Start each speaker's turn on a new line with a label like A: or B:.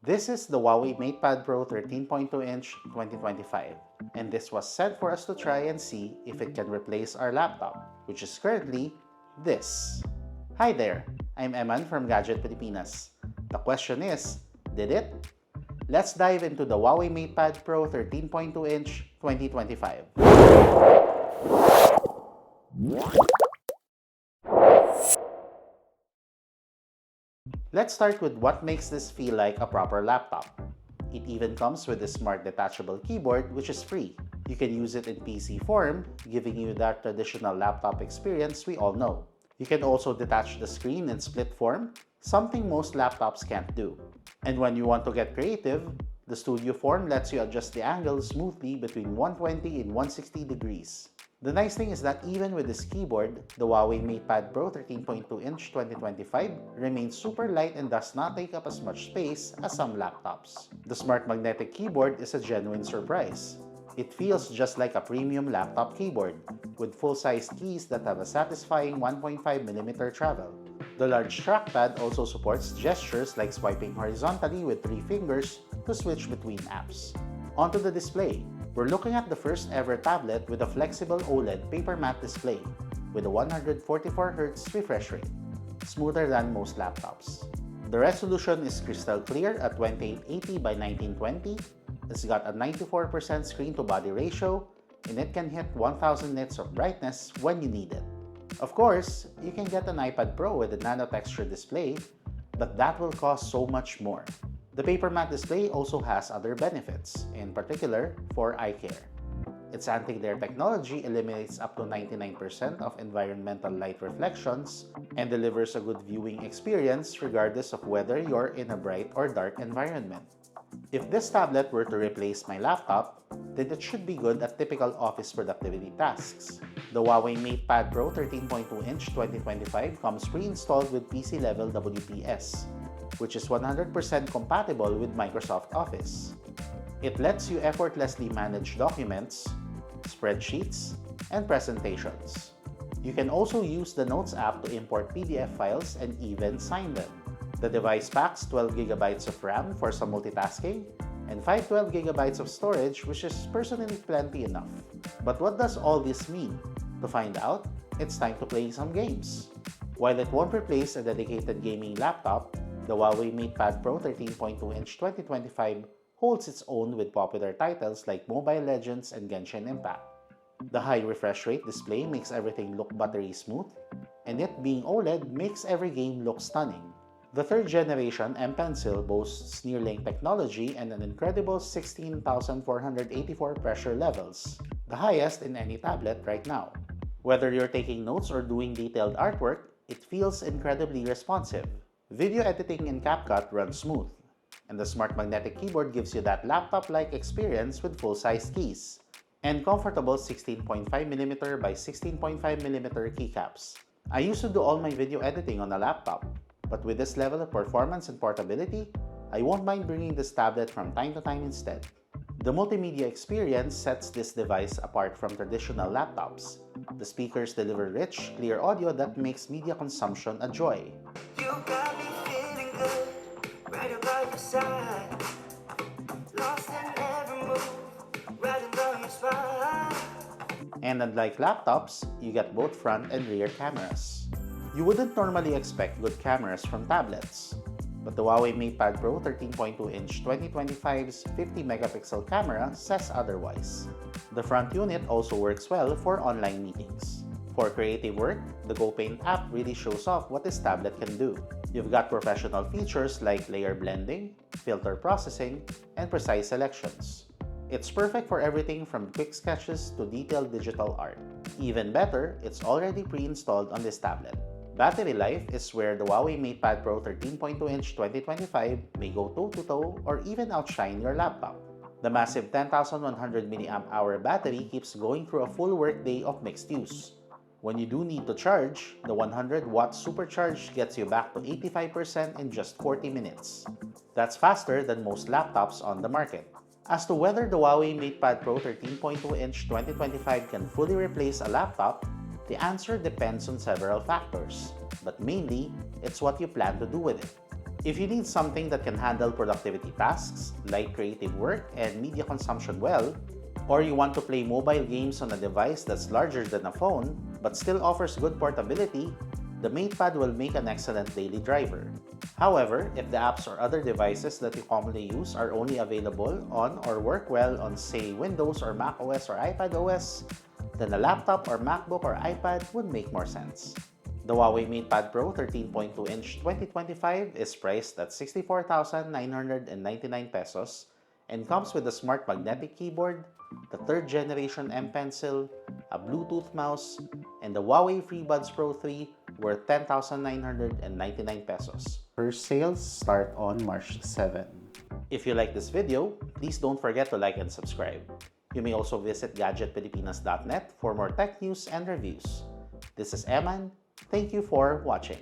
A: This is the HUAWEI MatePad Pro 13.2-inch 2025, and this was sent for us to try and see if it can replace our laptop, which is currently this. Hi there, I'm Emman from Gadget, Pilipinas. The question is, did it? Let's dive into the HUAWEI MatePad Pro 13.2-inch 2025. Let's start with what makes this feel like a proper laptop. It even comes with a smart detachable keyboard, which is free. You can use it in PC form, giving you that traditional laptop experience we all know. You can also detach the screen in split form, something most laptops can't do. And when you want to get creative, the studio form lets you adjust the angle smoothly between 120 and 160 degrees. The nice thing is that even with this keyboard, the HUAWEI MatePad Pro 13.2-inch 2025 remains super light and does not take up as much space as some laptops. The smart magnetic keyboard is a genuine surprise. It feels just like a premium laptop keyboard, with full-size keys that have a satisfying 1.5mm travel. The large trackpad also supports gestures like swiping horizontally with 3 fingers to switch between apps. Onto the display. We're looking at the first ever tablet with a flexible OLED paper matte display with a 144Hz refresh rate, smoother than most laptops. The resolution is crystal clear at 2880 by 1920. It's got a 94% screen-to-body ratio, and it can hit 1000 nits of brightness when you need it. Of course, you can get an iPad Pro with a nano texture display, but that will cost so much more. The paper matte display also has other benefits, in particular for eye care. Its anti-glare technology eliminates up to 99% of environmental light reflections and delivers a good viewing experience regardless of whether you're in a bright or dark environment. If this tablet were to replace my laptop, then it should be good at typical office productivity tasks. The HUAWEI MatePad Pro 13.2-inch 2025 comes pre-installed with PC-level WPS, which is 100% compatible with Microsoft Office. It lets you effortlessly manage documents, spreadsheets, and presentations. You can also use the Notes app to import PDF files and even sign them. The device packs 12GB of RAM for some multitasking and 512GB of storage, which is personally plenty enough. But what does all this mean? To find out, it's time to play some games. While it won't replace a dedicated gaming laptop, the HUAWEI MatePad Pro 13.2-inch 2025 holds its own with popular titles like Mobile Legends and Genshin Impact. The high refresh rate display makes everything look buttery smooth, and it being OLED makes every game look stunning. The third generation M Pencil boasts Nearlink technology and an incredible 16,484 pressure levels, the highest in any tablet right now. Whether you're taking notes or doing detailed artwork, it feels incredibly responsive. Video editing in CapCut runs smooth, and the smart magnetic keyboard gives you that laptop-like experience with full-size keys and comfortable 16.5mm by 16.5mm keycaps. I used to do all my video editing on a laptop, but with this level of performance and portability, I won't mind bringing this tablet from time to time instead. The multimedia experience sets this device apart from traditional laptops. The speakers deliver rich, clear audio that makes media consumption a joy. You got me feeling good, right about your side. Lost in every move, right down your spine. And unlike laptops, you get both front and rear cameras. You wouldn't normally expect good cameras from tablets, but the HUAWEI MatePad Pro 13.2-inch 2025's 50-megapixel camera says otherwise. The front unit also works well for online meetings. For creative work, the GoPaint app really shows off what this tablet can do. You've got professional features like layer blending, filter processing, and precise selections. It's perfect for everything from quick sketches to detailed digital art. Even better, it's already pre-installed on this tablet. Battery life is where the HUAWEI MatePad Pro 13.2-inch 2025 may go toe-to-toe or even outshine your laptop. The massive 10,100 mAh battery keeps going through a full workday of mixed use. When you do need to charge, the 100-watt supercharge gets you back to 85% in just 40 minutes. That's faster than most laptops on the market. As to whether the HUAWEI MatePad Pro 13.2-inch 2025 can fully replace a laptop, the answer depends on several factors, but mainly, it's what you plan to do with it. If you need something that can handle productivity tasks, like creative work and media consumption well, or you want to play mobile games on a device that's larger than a phone but still offers good portability, the MatePad will make an excellent daily driver. However, if the apps or other devices that you commonly use are only available on or work well on, say, Windows or Mac OS or iPad OS, then a laptop or MacBook or iPad would make more sense. The HUAWEI MatePad Pro 13.2-inch 2025 is priced at 64,999 pesos and comes with a smart magnetic keyboard, the 3rd generation M Pencil, a Bluetooth mouse, and the HUAWEI FreeBuds Pro 3 worth 10,999 pesos. First sales start on March 7. If you like this video, please don't forget to like and subscribe. You may also visit gadgetpilipinas.net for more tech news and reviews. This is Emman. Thank you for watching.